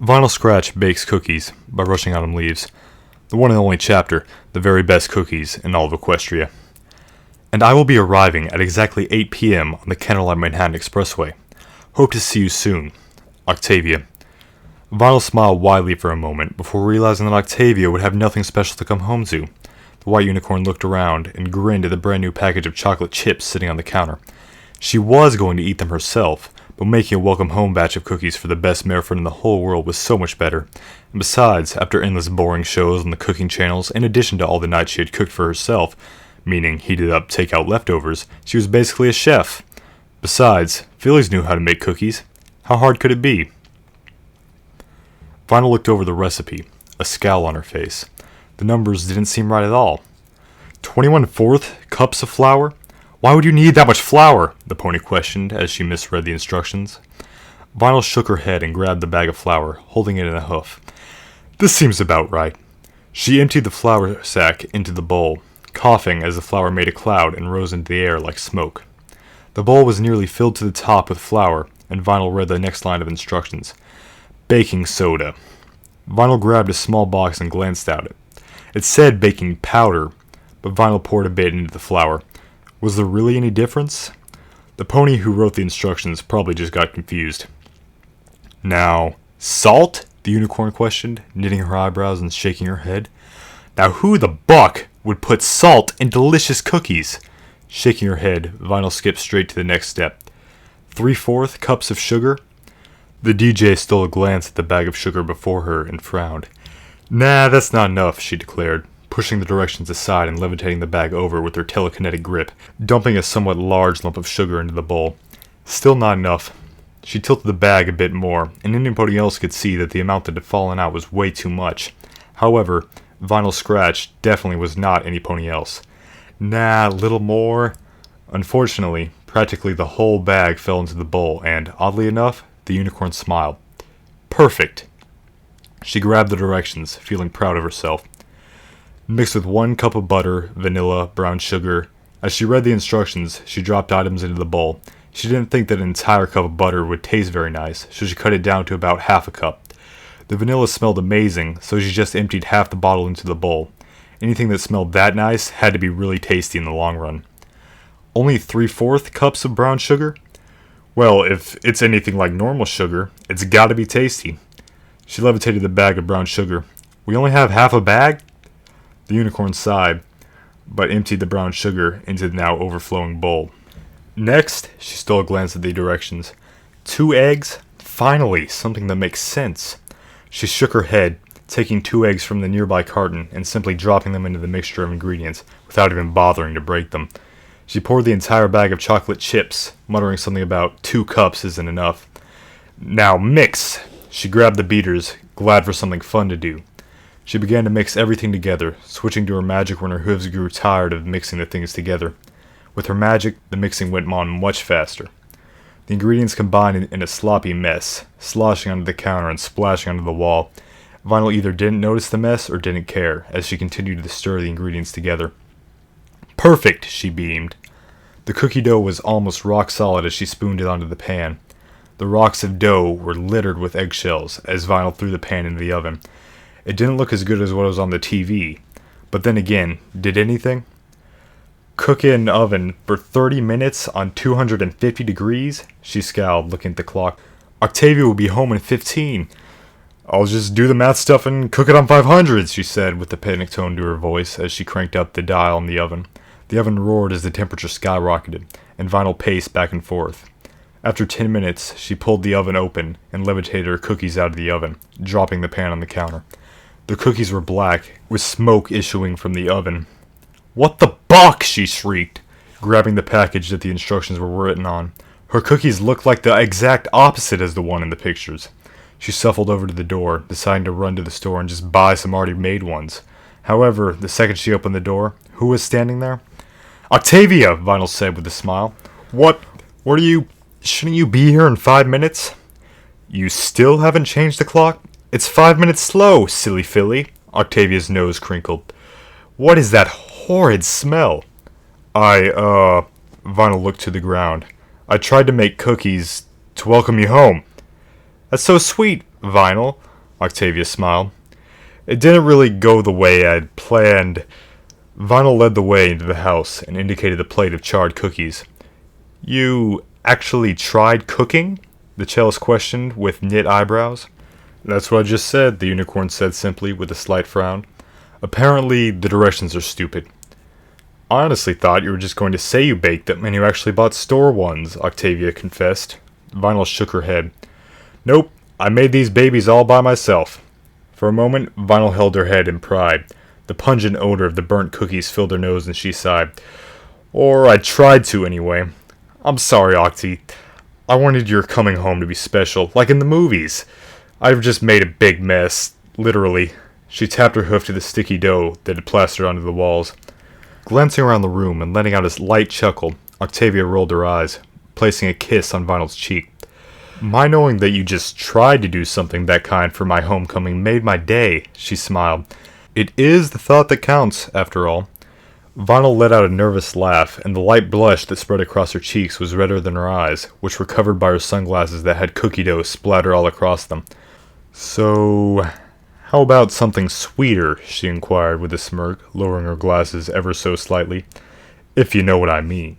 Vinyl Scratch Bakes Cookies by RushingAutumnLeaves. The one and only chapter, the very best cookies in all of Equestria. And I will be arriving at exactly 8 p.m. on the Candlelight Manhattan Expressway. Hope to see you soon. Octavia. Vinyl smiled widely for a moment before realizing that Octavia would have nothing special to come home to. The white unicorn looked around and grinned at the brand new package of chocolate chips sitting on the counter. She was going to eat them herself, but making a welcome home batch of cookies for the best mare friend in the whole world was so much better. And besides, after endless boring shows on the cooking channels, in addition to all the nights she had cooked for herself, meaning heated up takeout leftovers, she was basically a chef. Besides, Phillies knew how to make cookies. How hard could it be? Vinyl looked over the recipe, a scowl on her face. The numbers didn't seem right at all. 21/4 cups of flour? Why would you need that much flour? The pony questioned as she misread the instructions. Vinyl shook her head and grabbed the bag of flour, holding it in a hoof. This seems about right. She emptied the flour sack into the bowl, coughing as the flour made a cloud and rose into the air like smoke. The bowl was nearly filled to the top with flour, and Vinyl read the next line of instructions. Baking soda. Vinyl grabbed a small box and glanced at it. It said baking powder, but Vinyl poured a bit into the flour. Was there really any difference? The pony who wrote the instructions probably just got confused. Now, salt? The unicorn questioned, knitting her eyebrows and shaking her head. Now who the buck would put salt in delicious cookies? Shaking her head, Vinyl skipped straight to the next step. 3/4 cups of sugar? The DJ stole a glance at the bag of sugar before her and frowned. Nah, that's not enough, she declared, pushing the directions aside and levitating the bag over with her telekinetic grip, dumping a somewhat large lump of sugar into the bowl. Still not enough. She tilted the bag a bit more, and anybody else could see that the amount that had fallen out was way too much. However, Vinyl Scratch definitely was not any pony else. Nah, little more. Unfortunately, practically the whole bag fell into the bowl, and, oddly enough, the unicorn smiled. Perfect. She grabbed the directions, feeling proud of herself. Mixed with 1 cup of butter, vanilla, brown sugar. As she read the instructions, she dropped items into the bowl. She didn't think that an entire cup of butter would taste very nice, so she cut it down to about half a cup. The vanilla smelled amazing, so she just emptied half the bottle into the bowl. Anything that smelled that nice had to be really tasty in the long run. Only 3/4 cups of brown sugar? Well, if it's anything like normal sugar, it's gotta be tasty. She levitated the bag of brown sugar. We only have half a bag? The unicorn sighed, but emptied the brown sugar into the now overflowing bowl. Next, she stole a glance at the directions. 2 eggs? Finally, something that makes sense. She shook her head, taking 2 eggs from the nearby carton and simply dropping them into the mixture of ingredients without even bothering to break them. She poured the entire bag of chocolate chips, muttering something about 2 cups isn't enough. Now mix! She grabbed the beaters, glad for something fun to do. She began to mix everything together, switching to her magic when her hooves grew tired of mixing the things together. With her magic, the mixing went on much faster. The ingredients combined in a sloppy mess, sloshing onto the counter and splashing onto the wall. Vinyl either didn't notice the mess or didn't care, as she continued to stir the ingredients together. Perfect, she beamed. The cookie dough was almost rock solid as she spooned it onto the pan. The rocks of dough were littered with eggshells as Vinyl threw the pan into the oven. It didn't look as good as what was on the TV, but then again, did anything? Cook in an oven for 30 minutes on 250 degrees? She scowled, looking at the clock. Octavia will be home in 15. I'll just do the math stuff and cook it on 500, she said with a panic tone to her voice as she cranked up the dial on the oven. The oven roared as the temperature skyrocketed, and Vinyl paced back and forth. After 10 minutes, she pulled the oven open and levitated her cookies out of the oven, dropping the pan on the counter. The cookies were black, with smoke issuing from the oven. What the buck? She shrieked, grabbing the package that the instructions were written on. Her cookies looked like the exact opposite as the one in the pictures. She shuffled over to the door, deciding to run to the store and just buy some already made ones. However, the second she opened the door, who was standing there? Octavia, Vinyl said with a smile. What are you... Shouldn't you be here in 5 minutes? You still haven't changed the clock? It's 5 minutes slow, silly filly. Octavia's nose crinkled. What is that horrid smell? Vinyl looked to the ground. I tried to make cookies to welcome you home. That's so sweet, Vinyl. Octavia smiled. It didn't really go the way I'd planned. Vinyl led the way into the house and indicated the plate of charred cookies. You actually tried cooking? The cellist questioned with knit eyebrows. That's what I just said, the unicorn said simply with a slight frown. Apparently, the directions are stupid. I honestly thought you were just going to say you baked them and you actually bought store ones, Octavia confessed. Vinyl shook her head. Nope, I made these babies all by myself. For a moment, Vinyl held her head in pride. The pungent odor of the burnt cookies filled her nose and she sighed. Or I tried to anyway. I'm sorry, Octi. I wanted your coming home to be special, like in the movies. I've just made a big mess, literally. She tapped her hoof to the sticky dough that had plastered onto the walls. Glancing around the room and letting out a light chuckle, Octavia rolled her eyes, placing a kiss on Vinyl's cheek. My knowing that you just tried to do something that kind for my homecoming made my day, she smiled. It is the thought that counts, after all. Vinyl let out a nervous laugh, and the light blush that spread across her cheeks was redder than her eyes, which were covered by her sunglasses that had cookie dough splattered all across them. So, how about something sweeter? She inquired with a smirk, lowering her glasses ever so slightly. If you know what I mean.